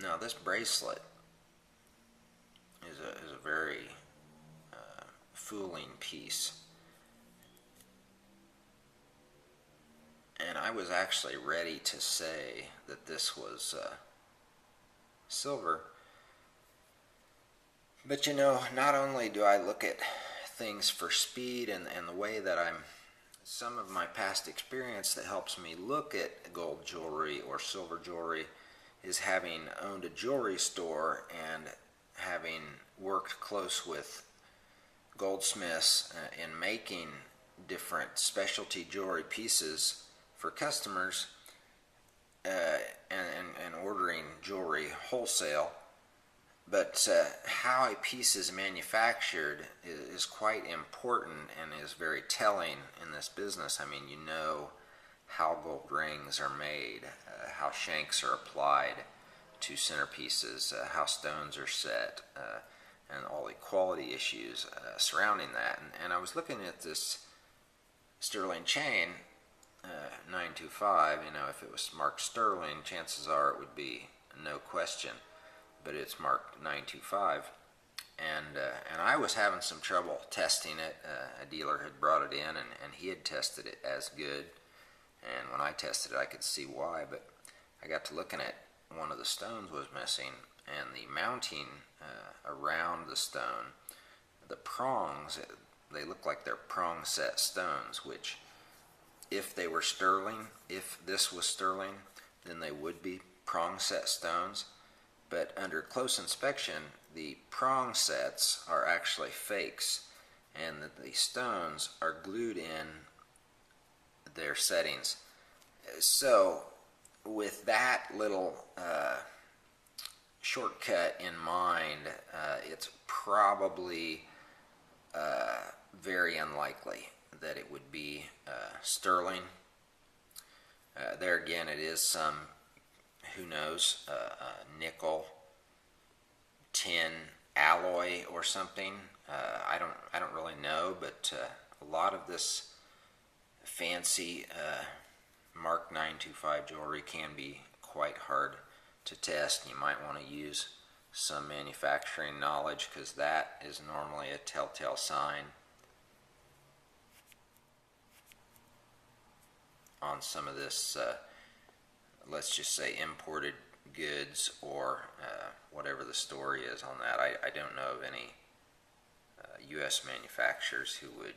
Now this bracelet is a very fooling piece, and I was actually ready to say that this was silver. But you know, not only do I look at things for speed and the way that some of my past experience that helps me look at gold jewelry or silver jewelry is having owned a jewelry store and having worked close with goldsmiths in making different specialty jewelry pieces for customers, and ordering jewelry wholesale. But how a piece is manufactured is quite important and is very telling in this business. I mean, you know how gold rings are made, how shanks are applied to centerpieces, how stones are set, and all the quality issues surrounding that. And I was looking at this sterling chain, 925. You know, if it was marked sterling, chances are it would be no question. But it's marked 925, and I was having some trouble testing it. A dealer had brought it in, and he had tested it as good, and when I tested it I could see why. But I got to looking at one of the stones was missing, and the mounting around the stone, the prongs, they look like they're prong set stones, which if they were sterling, if this was sterling, then they would be prong set stones. But under close inspection, the prong sets are actually fakes, and the stones are glued in their settings. So with that little shortcut in mind, it's probably very unlikely that it would be sterling. There again, it is some, who knows, nickel, tin alloy or something. I don't really know, but a lot of this fancy Mark 925 jewelry can be quite hard to test. You might want to use some manufacturing knowledge, because that is normally a telltale sign on some of this let's just say imported goods, or whatever the story is on that. I don't know of any U.S. manufacturers who would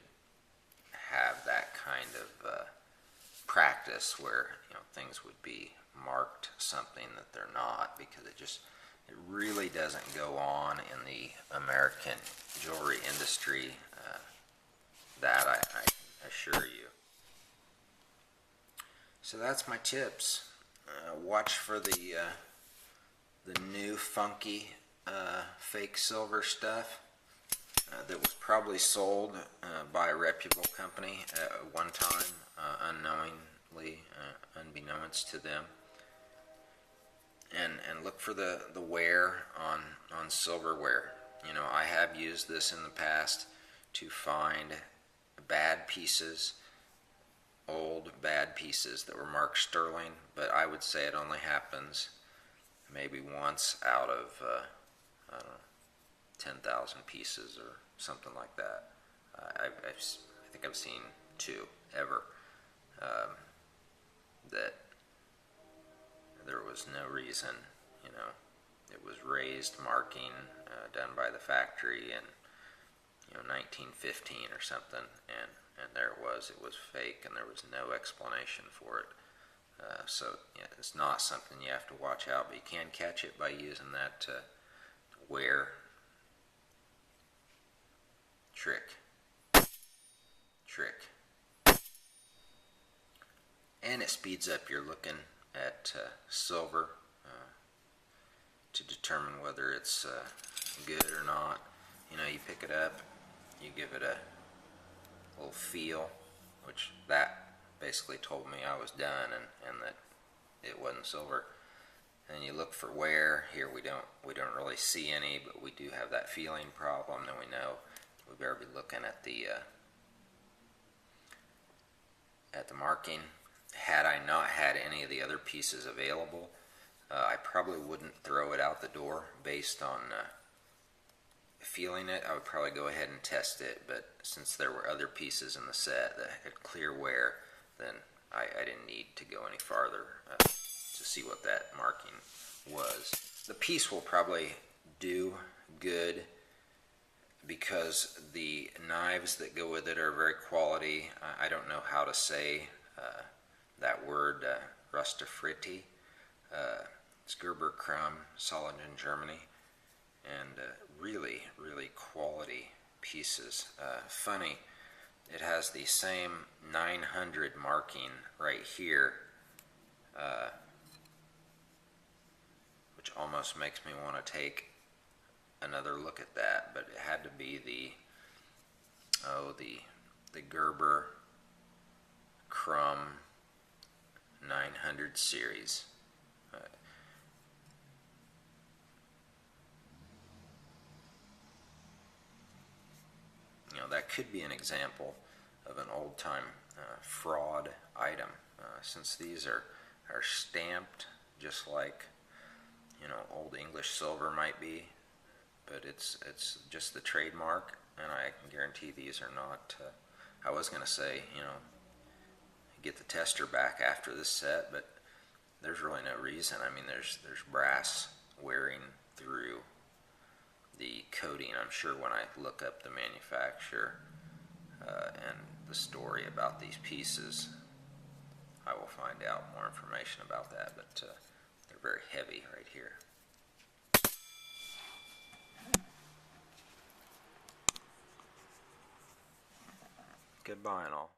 have that kind of practice where, you know, things would be marked something that they're not, because it really doesn't go on in the American jewelry industry. That I assure you. So that's my tips. Watch for the new funky fake silver stuff that was probably sold by a reputable company at one time, unknowingly, unbeknownst to them. And look for the wear on silverware. You know, I have used this in the past to find bad pieces, old bad pieces that were marked sterling, but I would say it only happens maybe once out of I don't know, 10,000 pieces or something like that. I think I've seen two ever that there was no reason. You know, it was raised marking done by the factory in 1915 or something, and there it was fake, and there was no explanation for it. So yeah, it's not something you have to watch out, but you can catch it by using that wear trick. And it speeds up your looking at silver to determine whether it's good or not. You know, you pick it up, you give it a little feel, which that basically told me I was done and that it wasn't silver. And you look for wear. Here we don't really see any, but we do have that feeling problem. Then we know we better be looking at the marking. Had I not had any of the other pieces available, I probably wouldn't throw it out the door based on feeling it. I would probably go ahead and test it, but since there were other pieces in the set that had clear wear, then I didn't need to go any farther to see what that marking was. The piece will probably do good because the knives that go with it are very quality. I don't know how to say that word, Rustafritti. It's Gerber Crumb, Solingen, Germany, and really, really quality pieces. Funny, it has the same 900 marking right here, which almost makes me want to take another look at that, but it had to be the Gerber Crumb 900 series. That could be an example of an old-time fraud item, since these are stamped just like old English silver might be, but it's just the trademark, and I can guarantee these are not. I was going to say get the tester back after this set, but there's really no reason. I mean, there's brass wearing through the coating. I'm sure when I look up the manufacturer and the story about these pieces, I will find out more information about that, but they're very heavy right here. Goodbye and all.